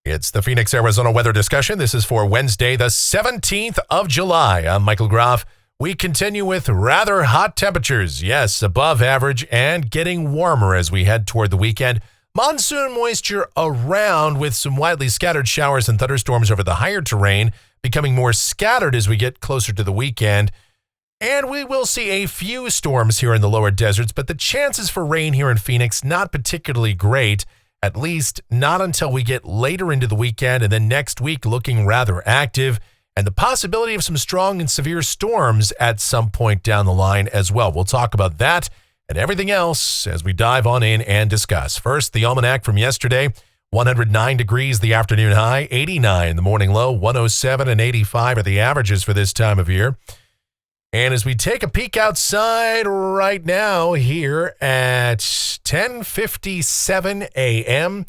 It's the Phoenix, Arizona weather discussion. This is for Wednesday, the 17th of July. I'm Michael Groff. We continue with rather hot temperatures. Yes, above average and getting warmer as we head toward the weekend. Monsoon moisture around with some widely scattered showers and thunderstorms over the higher terrain, becoming more scattered as we get closer to the weekend. And we will see a few storms here in the lower deserts, but the chances for rain here in Phoenix, not particularly great. At least not until we get later into the weekend, and then next week looking rather active, and the possibility of some strong and severe storms at some point down the line as well. We'll talk about that and everything else as we dive on in and discuss. First, the almanac from yesterday, 109 degrees the afternoon high, 89 the morning low, 107 and 85 are the averages for this time of year. And as we take a peek outside right now here at 10:57 a.m.,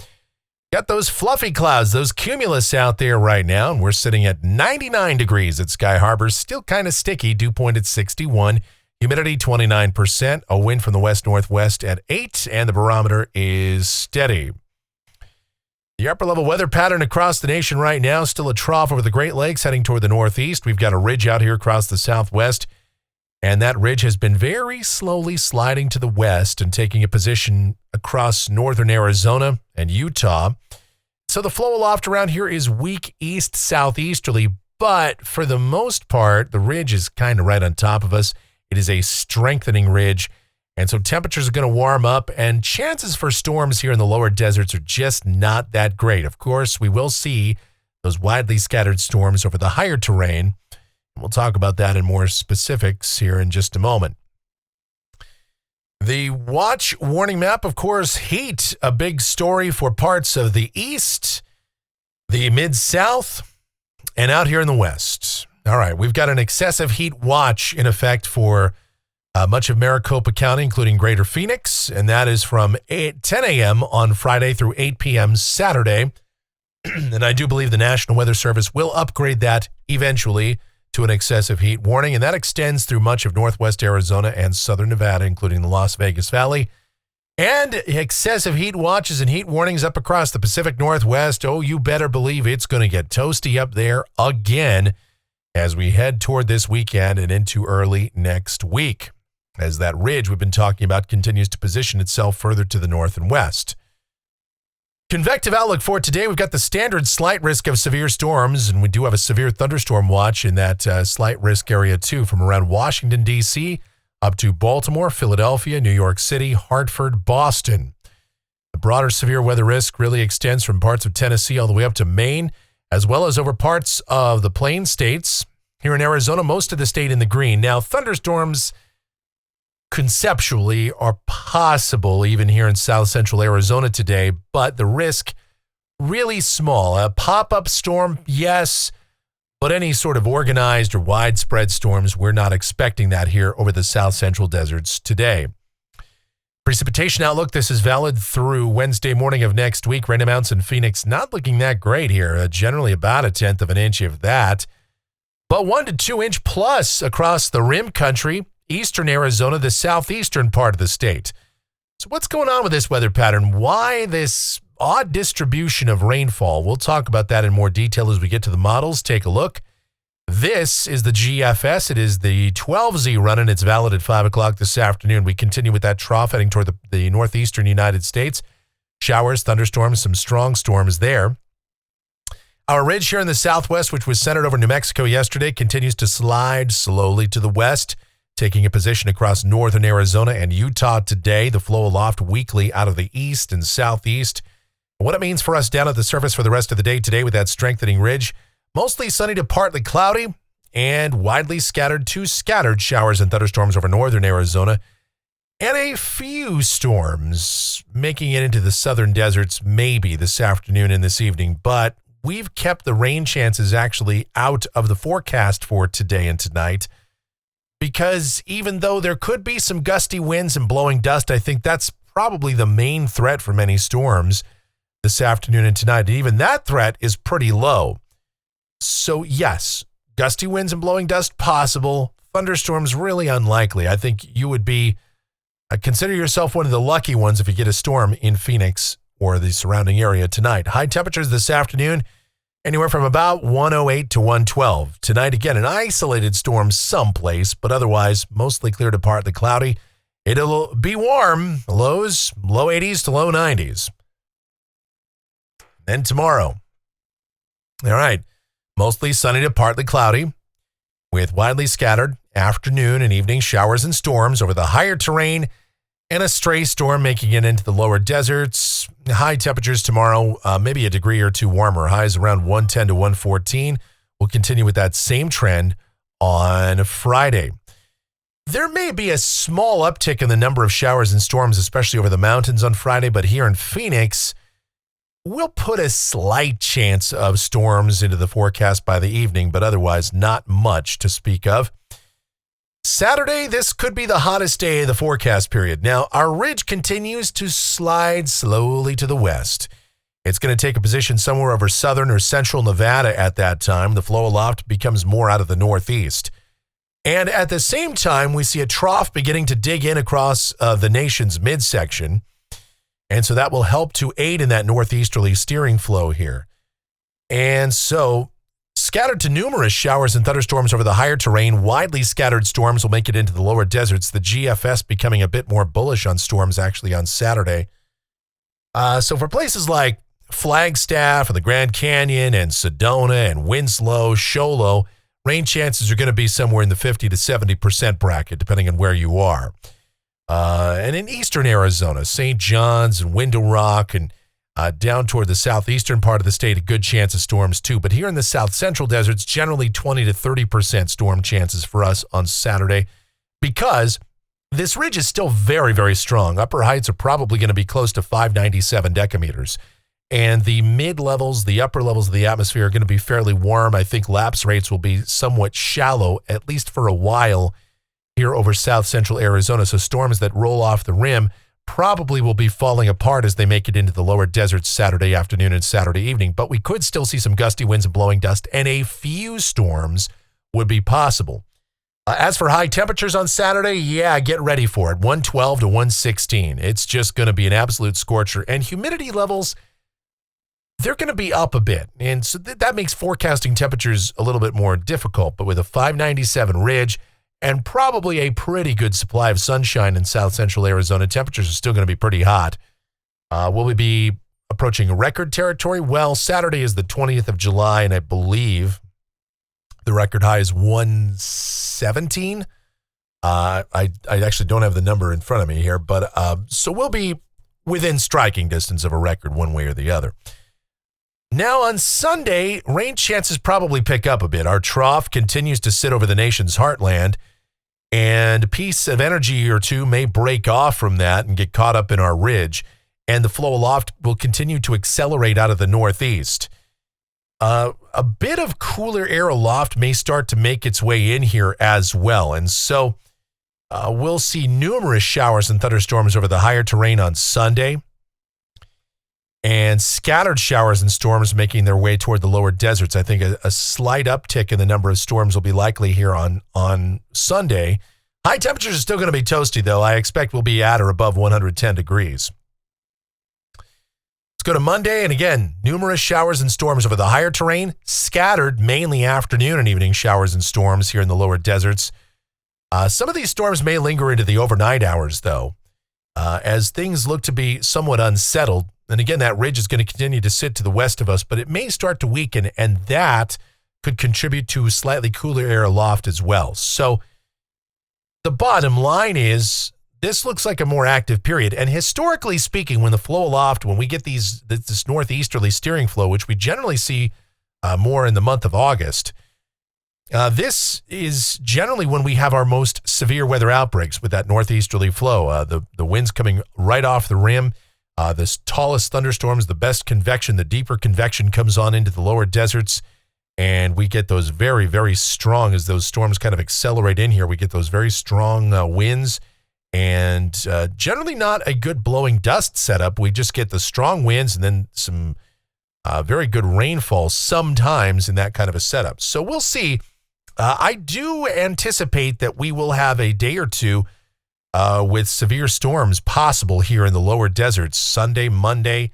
got those fluffy clouds, those cumulus out there right now, and we're sitting at 99 degrees at Sky Harbor. Still kind of sticky, dew point at 61, humidity 29%, a wind from the west-northwest at 8, and the barometer is steady. The upper-level weather pattern across the nation right now, still a trough over the Great Lakes heading toward the northeast. We've got a ridge out here across the southwest, and that ridge has been very slowly sliding to the west and taking a position across northern Arizona and Utah. So the flow aloft around here is weak east-southeasterly, but for the most part, the ridge is kind of right on top of us. It is a strengthening ridge. And so temperatures are going to warm up, and chances for storms here in the lower deserts are just not that great. Of course, we will see those widely scattered storms over the higher terrain. We'll talk about that in more specifics here in just a moment. The watch warning map, of course, heat, a big story for parts of the east, the mid-south, and out here in the west. All right, we've got an excessive heat watch in effect for much of Maricopa County, including Greater Phoenix, and that is from 10 a.m. on Friday through 8 p.m. Saturday. And I do believe the National Weather Service will upgrade that eventually to an excessive heat warning, and that extends through much of northwest Arizona and southern Nevada, including the Las Vegas Valley. And excessive heat watches and heat warnings up across the Pacific Northwest. Oh, you better believe it's going to get toasty up there again as we head toward this weekend and into early next week, as that ridge we've been talking about continues to position itself further to the north and west. Convective outlook for today, we've got the standard slight risk of severe storms, and we do have a severe thunderstorm watch in that slight risk area too, from around Washington, D.C., up to Baltimore, Philadelphia, New York City, Hartford, Boston. The broader severe weather risk really extends from parts of Tennessee all the way up to Maine, as well as over parts of the Plain States. Here in Arizona, most of the state in the green. Now, thunderstorms conceptually are possible even here in south central Arizona today, but the risk really small. A pop-up storm, yes, but any sort of organized or widespread storms, we're not expecting that here over the south central deserts today. Precipitation outlook, this is valid through Wednesday morning of next week. Rain amounts in Phoenix not looking that great here, generally about 1/10 of an inch of that, but 1 to 2 inch plus across the rim country, eastern Arizona, the southeastern part of the state. So what's going on with this weather pattern? Why this odd distribution of rainfall? We'll talk about that in more detail as we get to the models. Take a look. This is the GFS. It is the 12Z running. It's valid at 5 o'clock this afternoon. We continue with that trough heading toward the northeastern United States. Showers, thunderstorms, some strong storms there. Our ridge here in the southwest, which was centered over New Mexico yesterday, continues to slide slowly to the west, taking a position across northern Arizona and Utah today. The flow aloft weekly out of the east and southeast. What it means for us down at the surface for the rest of the day today with that strengthening ridge. Mostly sunny to partly cloudy and widely scattered to scattered showers and thunderstorms over northern Arizona. And a few storms making it into the southern deserts maybe this afternoon and this evening. But we've kept the rain chances actually out of the forecast for today and tonight, because even though there could be some gusty winds and blowing dust, I think that's probably the main threat for many storms this afternoon and tonight. Even that threat is pretty low. So yes, gusty winds and blowing dust possible. Thunderstorms really unlikely. I think you would be, consider yourself one of the lucky ones if you get a storm in Phoenix or the surrounding area tonight. High temperatures this afternoon, anywhere from about 108 to 112. Tonight, again, an isolated storm someplace, but otherwise mostly clear to partly cloudy. It'll be warm, lows, low 80s to low 90s. Then tomorrow, all right, mostly sunny to partly cloudy with widely scattered afternoon and evening showers and storms over the higher terrain and a stray storm making it into the lower deserts. High temperatures tomorrow, maybe a degree or two warmer. Highs around 110 to 114. We'll continue with that same trend on Friday. There may be a small uptick in the number of showers and storms, especially over the mountains on Friday, but here in Phoenix, we'll put a slight chance of storms into the forecast by the evening, but otherwise not much to speak of. Saturday, this could be the hottest day of the forecast period. Now, our ridge continues to slide slowly to the west. It's going to take a position somewhere over southern or central Nevada at that time. The flow aloft becomes more out of the northeast. And at the same time, we see a trough beginning to dig in across the nation's midsection. And so that will help to aid in that northeasterly steering flow here. And so scattered to numerous showers and thunderstorms over the higher terrain, widely scattered storms will make it into the lower deserts. The GFS becoming a bit more bullish on storms actually on Saturday. So for places like Flagstaff and the Grand Canyon and Sedona and Winslow, Show Low, rain chances are going to be somewhere in the 50 to 70% bracket, depending on where you are. And in eastern Arizona, St. John's and Window Rock and down toward the southeastern part of the state, a good chance of storms too. But here in the south central deserts, generally 20 to 30% storm chances for us on Saturday because this ridge is still very, very strong. Upper heights are probably going to be close to 597 decameters. And the mid-levels, the upper levels of the atmosphere are going to be fairly warm. I think lapse rates will be somewhat shallow, at least for a while, here over south central Arizona. So storms that roll off the rim probably will be falling apart as they make it into the lower deserts Saturday afternoon and Saturday evening. But we could still see some gusty winds and blowing dust, and a few storms would be possible. As for high temperatures on Saturday, yeah, get ready for it. 112 to 116. It's just going to be an absolute scorcher. And humidity levels, they're going to be up a bit. And so that makes forecasting temperatures a little bit more difficult. But with a 597 ridge, and probably a pretty good supply of sunshine in south central Arizona, temperatures are still going to be pretty hot. Will we be approaching record territory? Well, Saturday is the 20th of July, and I believe the record high is 117. I actually don't have the number in front of me here, but so we'll be within striking distance of a record one way or the other. Now on Sunday, rain chances probably pick up a bit. Our trough continues to sit over the nation's heartland, and a piece of energy or two may break off from that and get caught up in our ridge, and the flow aloft will continue to accelerate out of the northeast. A bit of cooler air aloft may start to make its way in here as well, and so we'll see numerous showers and thunderstorms over the higher terrain on Sunday, and scattered showers and storms making their way toward the lower deserts. I think a slight uptick in the number of storms will be likely here on Sunday. High temperatures are still going to be toasty, though. I expect we'll be at or above 110 degrees. Let's go to Monday, and again, numerous showers and storms over the higher terrain, scattered mainly afternoon and evening showers and storms here in the lower deserts. Some of these storms may linger into the overnight hours, though, as things look to be somewhat unsettled. And again, that ridge is going to continue to sit to the west of us, but it may start to weaken, and that could contribute to slightly cooler air aloft as well. So the bottom line is this looks like a more active period. And historically speaking, when the flow aloft, when we get this northeasterly steering flow, which we generally see more in the month of August, this is generally when we have our most severe weather outbreaks with that northeasterly flow. The winds coming right off the rim. The tallest thunderstorms, the best convection, the deeper convection comes on into the lower deserts, and we get those very, very strong, as those storms kind of accelerate in here, we get those very strong winds, and generally not a good blowing dust setup. We just get the strong winds and then some very good rainfall sometimes in that kind of a setup. So we'll see. I do anticipate that we will have a day or two with severe storms possible here in the lower deserts Sunday, Monday,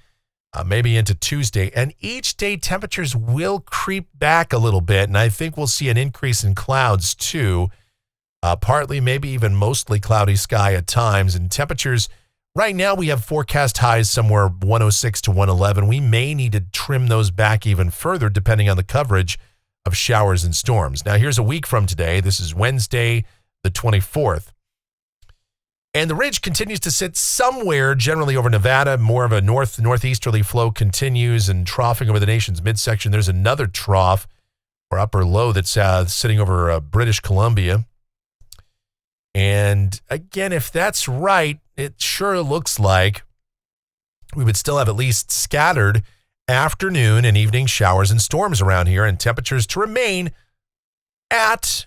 maybe into Tuesday. And each day temperatures will creep back a little bit, and I think we'll see an increase in clouds too. Partly, maybe even mostly cloudy sky at times. And temperatures, right now we have forecast highs somewhere 106 to 111. We may need to trim those back even further depending on the coverage of showers and storms. Now, here's a week from today. This is Wednesday, the 24th. And the ridge continues to sit somewhere generally over Nevada. More of a northeasterly flow continues and troughing over the nation's midsection. There's another trough or upper low that's sitting over British Columbia. And again, if that's right, it sure looks like we would still have at least scattered afternoon and evening showers and storms around here, and temperatures to remain at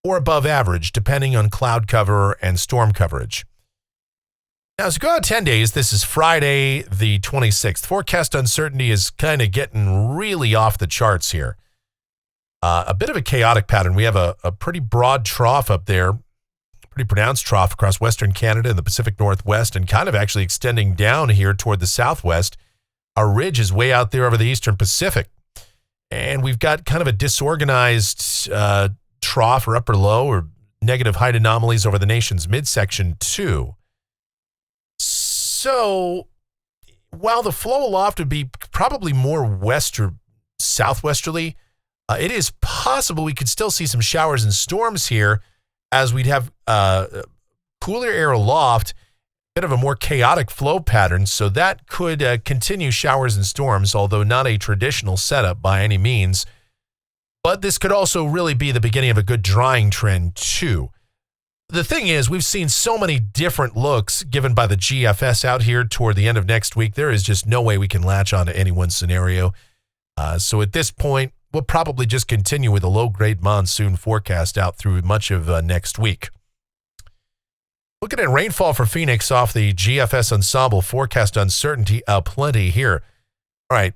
or above average, depending on cloud cover and storm coverage. Now, as we go out 10 days, this is Friday the 26th. Forecast uncertainty is kind of getting really off the charts here. A bit of a chaotic pattern. We have a pretty broad trough up there, pretty pronounced trough across Western Canada and the Pacific Northwest, and kind of actually extending down here toward the Southwest. Our ridge is way out there over the Eastern Pacific. And we've got kind of a disorganized trough or upper low or negative height anomalies over the nation's midsection too. So while the flow aloft would be probably more west or southwesterly, it is possible we could still see some showers and storms here, as we'd have cooler air aloft, a bit of a more chaotic flow pattern, so that could continue showers and storms, although not a traditional setup by any means. But this could also really be the beginning of a good drying trend too. The thing is, we've seen so many different looks given by the GFS out here toward the end of next week. There is just no way we can latch onto any one scenario. So at this point, we'll probably just continue with a low-grade monsoon forecast out through much of next week. Looking at rainfall for Phoenix off the GFS Ensemble forecast uncertainty, plenty here. All right,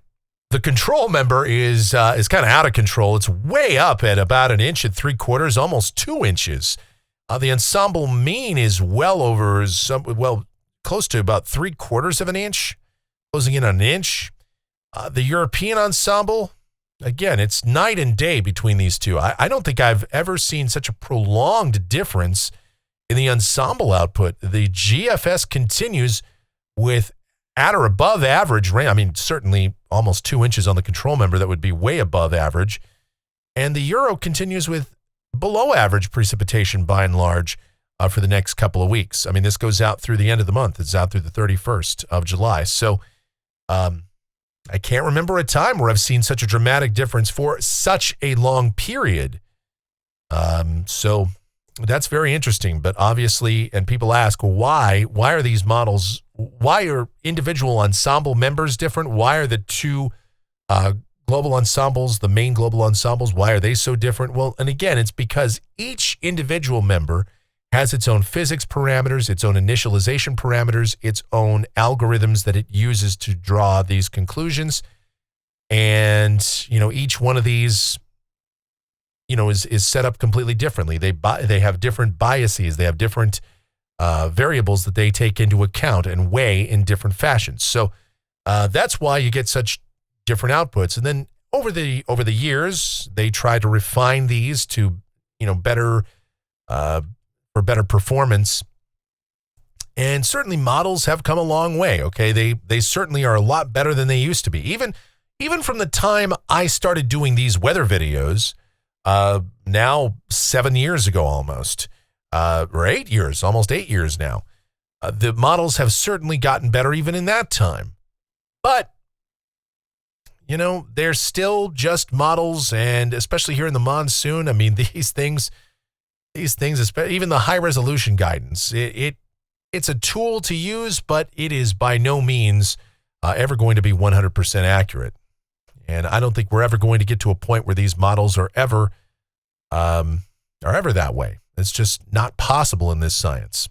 the control member is kind of out of control. It's way up at about 1 3/4 inches, almost 2 inches. The Ensemble mean is close to about 3/4 inch, closing in on 1 inch. The European Ensemble, again, it's night and day between these two. I don't think I've ever seen such a prolonged difference in the Ensemble output. The GFS continues with at or above average rain. I mean, certainly almost 2 inches on the control member. That would be way above average. And the Euro continues with below average precipitation by and large for the next couple of weeks. I mean, this goes out through the end of the month. It's out through the 31st of July. So, I can't remember a time where I've seen such a dramatic difference for such a long period. So that's very interesting. But obviously, and people ask, well, why are these models, why are individual ensemble members different? Why are the two global ensembles, the main global ensembles, why are they so different? Well, and again, it's because each individual member has its own physics parameters, its own initialization parameters, its own algorithms that it uses to draw these conclusions. And, each one of these, is set up completely differently. They have different biases. They have different variables that they take into account and weigh in different fashions. So that's why you get such different outputs. And then over the years, they try to refine these to, better for better performance. And certainly models have come a long way. Okay, they certainly are a lot better than they used to be. Even from the time I started doing these weather videos, now 7 years ago almost, or 8 years, almost 8 years now, the models have certainly gotten better even in that time. But they're still just models, and especially here in the monsoon, I mean, these things, even the high resolution guidance, it's a tool to use, but it is by no means ever going to be 100% accurate. And I don't think we're ever going to get to a point where these models are ever that way. It's just not possible in this science.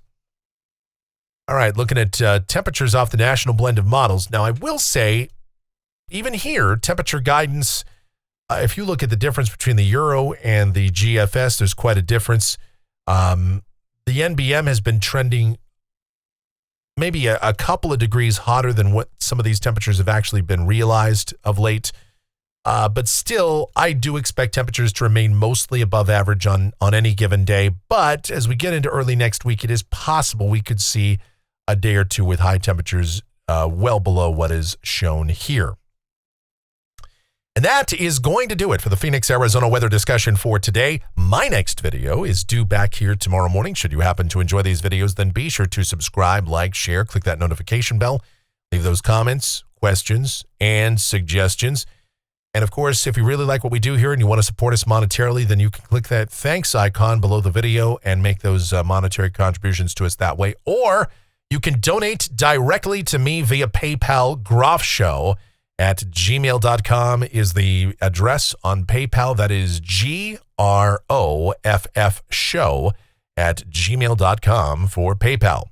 All right, looking at temperatures off the national blend of models. Now, I will say, even here, temperature guidance, if you look at the difference between the Euro and the GFS, there's quite a difference. The NBM has been trending maybe a couple of degrees hotter than what some of these temperatures have actually been realized of late. But still, I do expect temperatures to remain mostly above average on any given day. But as we get into early next week, it is possible we could see a day or two with high temperatures well below what is shown here. And that is going to do it for the Phoenix, Arizona weather discussion for today. My next video is due back here tomorrow morning. Should you happen to enjoy these videos, then be sure to subscribe, like, share, click that notification bell, leave those comments, questions, and suggestions. And of course, if you really like what we do here and you want to support us monetarily, then you can click that thanks icon below the video and make those monetary contributions to us that way. Or you can donate directly to me via PayPal. Groffshow at gmail.com is the address on PayPal. That is GROFF show at gmail.com for PayPal.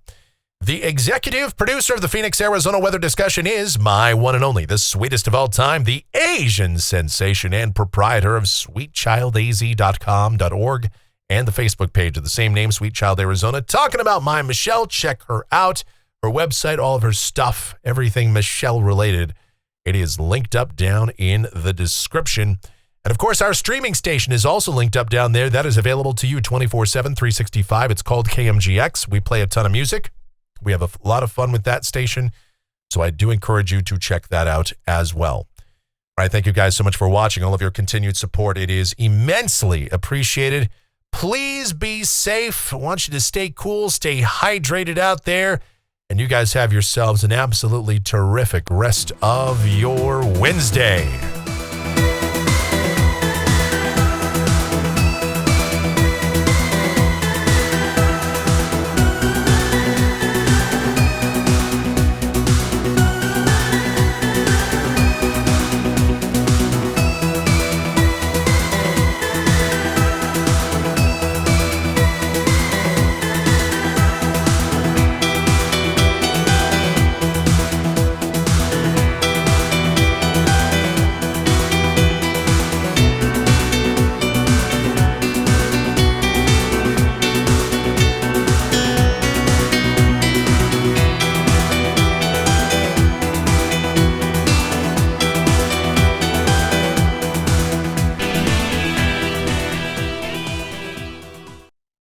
The executive producer of the Phoenix, Arizona weather discussion is my one and only, the sweetest of all time, the Asian sensation and proprietor of sweetchildaz.com.org and the Facebook page of the same name, Sweet Child Arizona. Talking about my Michelle. Check her out. Her website, all of her stuff, everything Michelle related. It is linked up down in the description. And of course, our streaming station is also linked up down there. That is available to you 24/7, 365. It's called KMGX. We play a ton of music. We have a lot of fun with that station. So I do encourage you to check that out as well. All right. Thank you guys so much for watching. All of your continued support. It is immensely appreciated. Please be safe. I want you to stay cool, stay hydrated out there. And you guys have yourselves an absolutely terrific rest of your Wednesday.